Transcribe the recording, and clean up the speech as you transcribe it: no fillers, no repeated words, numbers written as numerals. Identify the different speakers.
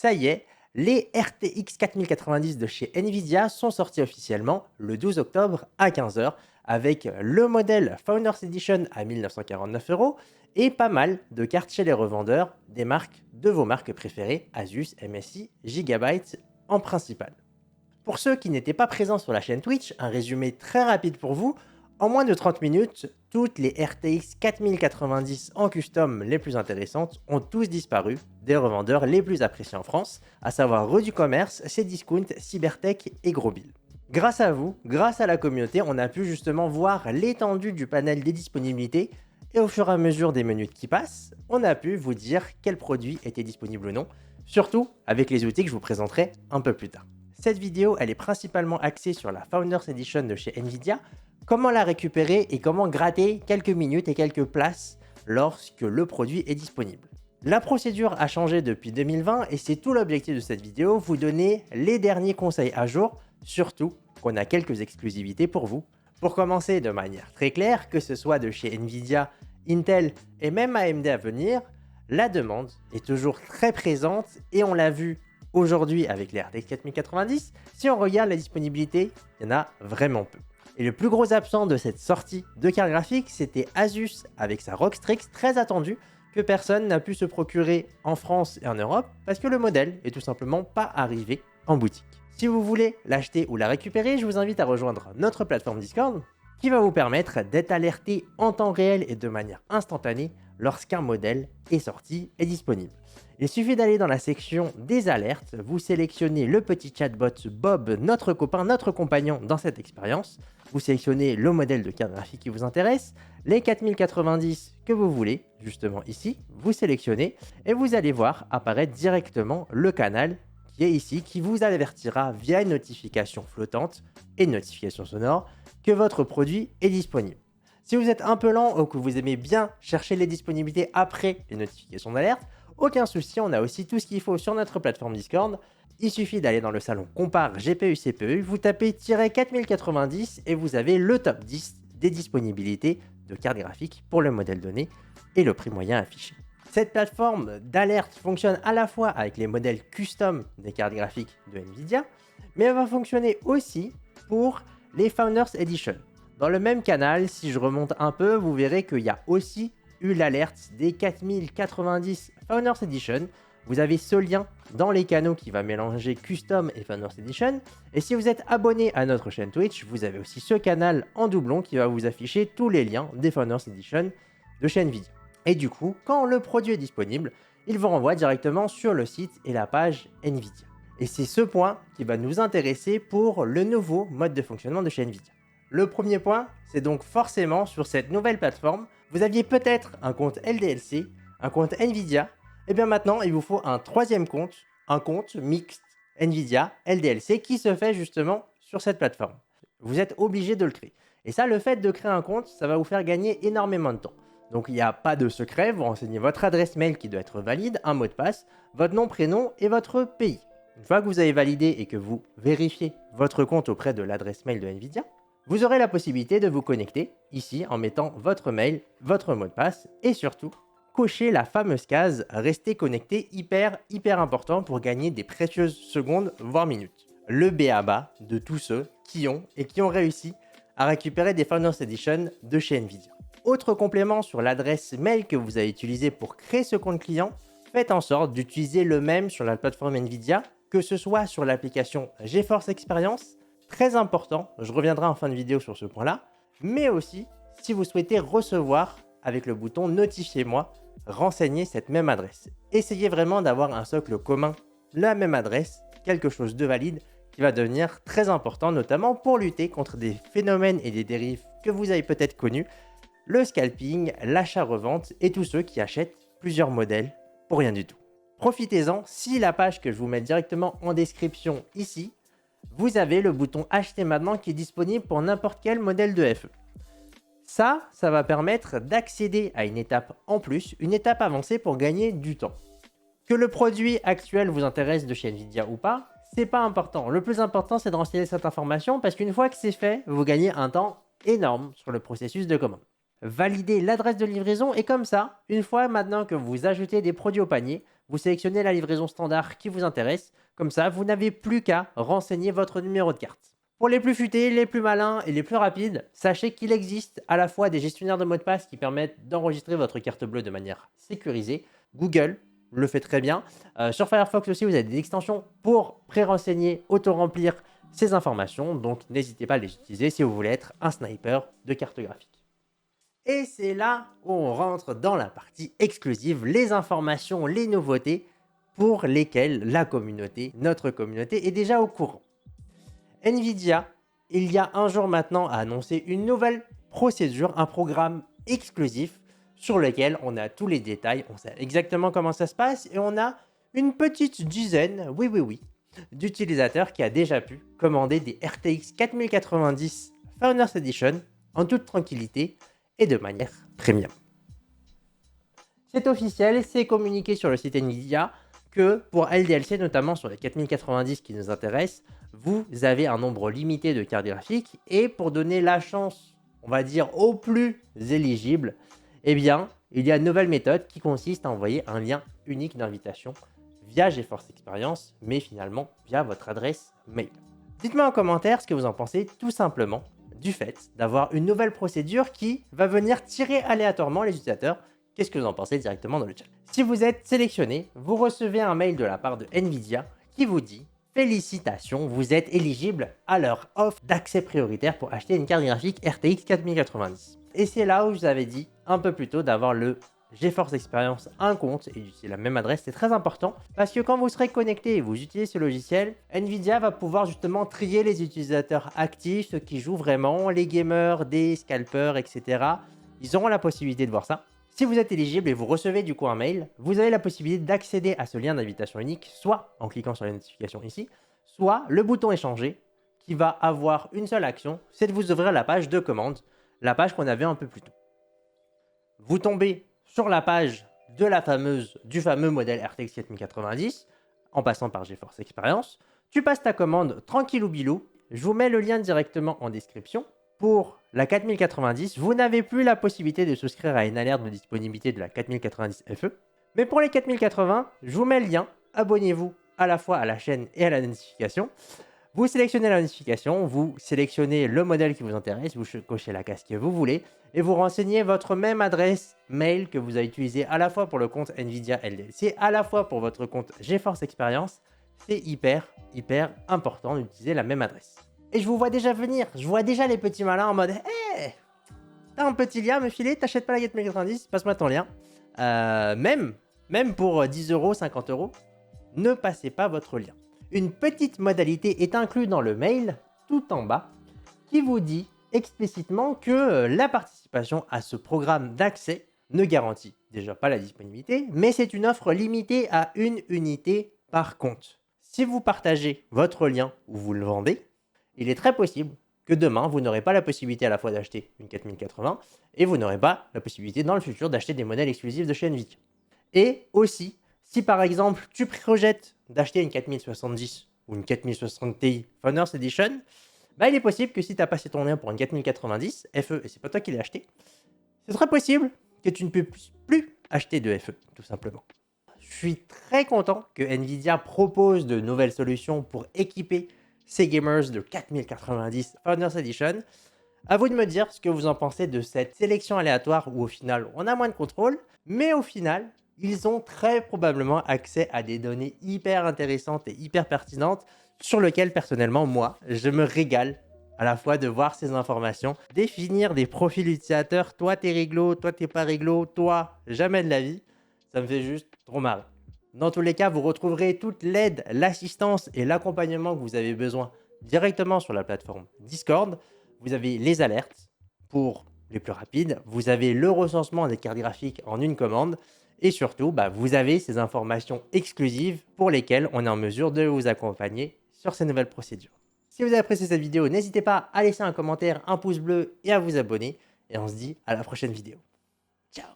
Speaker 1: Ça y est, les RTX 4090 de chez Nvidia sont sortis officiellement le 12 octobre à 15 heures, avec le modèle Founders Edition à 1949 euros et pas mal de cartes chez les revendeurs des marques de vos marques préférées, Asus, MSI, Gigabyte en principal. Pour ceux qui n'étaient pas présents sur la chaîne Twitch, un résumé très rapide pour vous. En moins de 30 minutes, toutes les RTX 4090 en custom les plus intéressantes ont tous disparu des revendeurs les plus appréciés en France, à savoir Redu Commerce, Cdiscount, Cybertech et Grosbill. Grâce à vous, grâce à la communauté, on a pu justement voir l'étendue du panel des disponibilités et au fur et à mesure des minutes qui passent, on a pu vous dire quel produit était disponible ou non, surtout avec les outils que je vous présenterai un peu plus tard. Cette vidéo, elle est principalement axée sur la Founders Edition de chez Nvidia, comment la récupérer et comment gratter quelques minutes et quelques places lorsque le produit est disponible. La procédure a changé depuis 2020 et c'est tout l'objectif de cette vidéo, vous donner les derniers conseils à jour, surtout qu'on a quelques exclusivités pour vous. Pour commencer de manière très claire, que ce soit de chez Nvidia, Intel et même AMD à venir, la demande est toujours très présente et on l'a vu aujourd'hui avec les RTX 4090, si on regarde la disponibilité, il y en a vraiment peu. Et le plus gros absent de cette sortie de carte graphique, c'était Asus avec sa ROG Strix très attendue que personne n'a pu se procurer en France et en Europe parce que le modèle est tout simplement pas arrivé en boutique. Si vous voulez l'acheter ou la récupérer, je vous invite à rejoindre notre plateforme Discord qui va vous permettre d'être alerté en temps réel et de manière instantanée lorsqu'un modèle est sorti et disponible. Il suffit d'aller dans la section des alertes, vous sélectionnez le petit chatbot Bob, notre copain, notre compagnon dans cette expérience, vous sélectionnez le modèle de carte graphique qui vous intéresse, les 4090 que vous voulez, justement ici, vous sélectionnez et vous allez voir apparaître directement le canal qui est ici, qui vous avertira via une notification flottante et une notification sonore que votre produit est disponible. Si vous êtes un peu lent ou que vous aimez bien chercher les disponibilités après les notifications d'alerte, aucun souci, on a aussi tout ce qu'il faut sur notre plateforme Discord. Il suffit d'aller dans le salon Compare GPU-CPU, vous tapez "4090" et vous avez le top 10 des disponibilités de cartes graphiques pour le modèle donné et le prix moyen affiché. Cette plateforme d'alerte fonctionne à la fois avec les modèles custom des cartes graphiques de Nvidia, mais elle va fonctionner aussi pour les Founders Edition. Dans le même canal, si je remonte un peu, vous verrez qu'il y a aussi eu l'alerte des 4090 Founders Edition. Vous avez ce lien dans les canaux qui va mélanger Custom et Founders Edition. Et si vous êtes abonné à notre chaîne Twitch, vous avez aussi ce canal en doublon qui va vous afficher tous les liens des Founders Edition de chez Nvidia. Et du coup, quand le produit est disponible, il vous renvoie directement sur le site et la page Nvidia. Et c'est ce point qui va nous intéresser pour le nouveau mode de fonctionnement de chez Nvidia. Le premier point, c'est donc forcément sur cette nouvelle plateforme, vous aviez peut-être un compte LDLC, un compte Nvidia, et bien maintenant il vous faut un troisième compte, un compte mixte Nvidia LDLC qui se fait justement sur cette plateforme. Vous êtes obligé de le créer. Et ça, le fait de créer un compte, ça va vous faire gagner énormément de temps. Donc il n'y a pas de secret, vous renseignez votre adresse mail qui doit être valide, un mot de passe, votre nom, prénom et votre pays. Une fois que vous avez validé et que vous vérifiez votre compte auprès de l'adresse mail de Nvidia, vous aurez la possibilité de vous connecter ici en mettant votre mail, votre mot de passe et surtout cocher la fameuse case rester connecté, hyper important pour gagner des précieuses secondes voire minutes. Le b.a.-ba de tous ceux qui ont réussi à récupérer des Founders Edition de chez Nvidia. Autre complément sur l'adresse mail que vous avez utilisée pour créer ce compte client, faites en sorte d'utiliser le même sur la plateforme Nvidia, que ce soit sur l'application GeForce Experience. Très important, je reviendrai en fin de vidéo sur ce point-là, mais aussi si vous souhaitez recevoir avec le bouton Notifiez-moi, renseigner cette même adresse. Essayez vraiment d'avoir un socle commun, la même adresse, quelque chose de valide qui va devenir très important, notamment pour lutter contre des phénomènes et des dérives que vous avez peut-être connus, le scalping, l'achat-revente et tous ceux qui achètent plusieurs modèles pour rien du tout. Profitez-en, si la page que je vous mets directement en description ici, vous avez le bouton acheter maintenant qui est disponible pour n'importe quel modèle de FE. Ça va permettre d'accéder à une étape en plus, une étape avancée pour gagner du temps. Que le produit actuel vous intéresse de chez Nvidia ou pas, c'est pas important. Le plus important, c'est de renseigner cette information parce qu'une fois que c'est fait, vous gagnez un temps énorme sur le processus de commande. Validez l'adresse de livraison et comme ça, une fois maintenant que vous ajoutez des produits au panier, vous sélectionnez la livraison standard qui vous intéresse. Comme ça, vous n'avez plus qu'à renseigner votre numéro de carte. Pour les plus futés, les plus malins et les plus rapides, sachez qu'il existe à la fois des gestionnaires de mots de passe qui permettent d'enregistrer votre carte bleue de manière sécurisée. Google le fait très bien. Sur Firefox aussi, vous avez des extensions pour pré-renseigner, auto-remplir ces informations. Donc, n'hésitez pas à les utiliser si vous voulez être un sniper de carte graphique. Et c'est là où on rentre dans la partie exclusive, les informations, les nouveautés pour lesquelles la communauté, notre communauté, est déjà au courant. Nvidia, il y a un jour maintenant, a annoncé une nouvelle procédure, un programme exclusif sur lequel on a tous les détails, on sait exactement comment ça se passe et on a une petite dizaine, oui, d'utilisateurs qui a déjà pu commander des RTX 4090 Founders Edition en toute tranquillité et de manière premium. C'est officiel, c'est communiqué sur le site Nvidia que pour LDLC, notamment sur les 4090 qui nous intéressent, vous avez un nombre limité de cartes graphiques et pour donner la chance, on va dire, aux plus éligibles, eh bien, il y a une nouvelle méthode qui consiste à envoyer un lien unique d'invitation via GeForce Experience, mais finalement via votre adresse mail. Dites-moi en commentaire ce que vous en pensez tout simplement du fait d'avoir une nouvelle procédure qui va venir tirer aléatoirement les utilisateurs. Qu'est-ce que vous en pensez directement dans le chat? Si vous êtes sélectionné, vous recevez un mail de la part de Nvidia qui vous dit « Félicitations, vous êtes éligible à leur offre d'accès prioritaire pour acheter une carte graphique RTX 4090. » Et c'est là où je vous avais dit un peu plus tôt d'avoir le GeForce Experience un compte et c'est la même adresse, c'est très important parce que quand vous serez connecté et vous utilisez ce logiciel, Nvidia va pouvoir justement trier les utilisateurs actifs, ceux qui jouent vraiment, les gamers, des scalpers, etc. Ils auront la possibilité de voir ça. Si vous êtes éligible et vous recevez du coup un mail, vous avez la possibilité d'accéder à ce lien d'invitation unique, soit en cliquant sur la notification ici, soit le bouton échanger qui va avoir une seule action, c'est de vous ouvrir la page de commande, la page qu'on avait un peu plus tôt. Vous tombez sur la page du fameux modèle RTX 4090 en passant par GeForce Experience. Tu passes ta commande tranquillou bilou. Je vous mets le lien directement en description. Pour la 4090, vous n'avez plus la possibilité de souscrire à une alerte de disponibilité de la 4090 FE. Mais pour les 4080, je vous mets le lien. Abonnez-vous à la fois à la chaîne et à la notification. Vous sélectionnez la notification, vous sélectionnez le modèle qui vous intéresse, vous cochez la case que vous voulez et vous renseignez votre même adresse mail que vous avez utilisée à la fois pour le compte Nvidia LDLC, à la fois pour votre compte GeForce Experience. C'est hyper important d'utiliser la même adresse. Et je vous vois déjà venir, je vois déjà les petits malins en mode « Hey, t'as un petit lien à me filer, t'achètes pas la 4090, passe-moi ton lien. » Même pour 10 euros, 50 euros, ne passez pas votre lien. Une petite modalité est inclue dans le mail, tout en bas, qui vous dit explicitement que la participation à ce programme d'accès ne garantit déjà pas la disponibilité, mais c'est une offre limitée à une unité par compte. Si vous partagez votre lien ou vous le vendez, il est très possible que demain, vous n'aurez pas la possibilité à la fois d'acheter une 4080 et vous n'aurez pas la possibilité dans le futur d'acheter des modèles exclusifs de chez Nvidia. Et aussi, si par exemple, tu projettes d'acheter une 4070 ou une 4060 Ti Founders Edition, bah, il est possible que si tu as passé ton lien pour une 4090 FE et c'est pas toi qui l'as acheté, c'est très possible que tu ne puisses plus acheter de FE, tout simplement. Je suis très content que Nvidia propose de nouvelles solutions pour équiper ces gamers de 4090 Founders Edition. À vous de me dire ce que vous en pensez de cette sélection aléatoire où au final on a moins de contrôle, mais au final ils ont très probablement accès à des données hyper intéressantes et hyper pertinentes sur lesquelles personnellement moi je me régale à la fois de voir ces informations, définir des profils utilisateurs, toi t'es réglo, toi t'es pas réglo, toi jamais de la vie, ça me fait juste trop marrer. Dans tous les cas, vous retrouverez toute l'aide, l'assistance et l'accompagnement que vous avez besoin directement sur la plateforme Discord. Vous avez les alertes pour les plus rapides, vous avez le recensement des cartes graphiques en une commande et surtout, vous avez ces informations exclusives pour lesquelles on est en mesure de vous accompagner sur ces nouvelles procédures. Si vous avez apprécié cette vidéo, n'hésitez pas à laisser un commentaire, un pouce bleu et à vous abonner. Et on se dit à la prochaine vidéo. Ciao!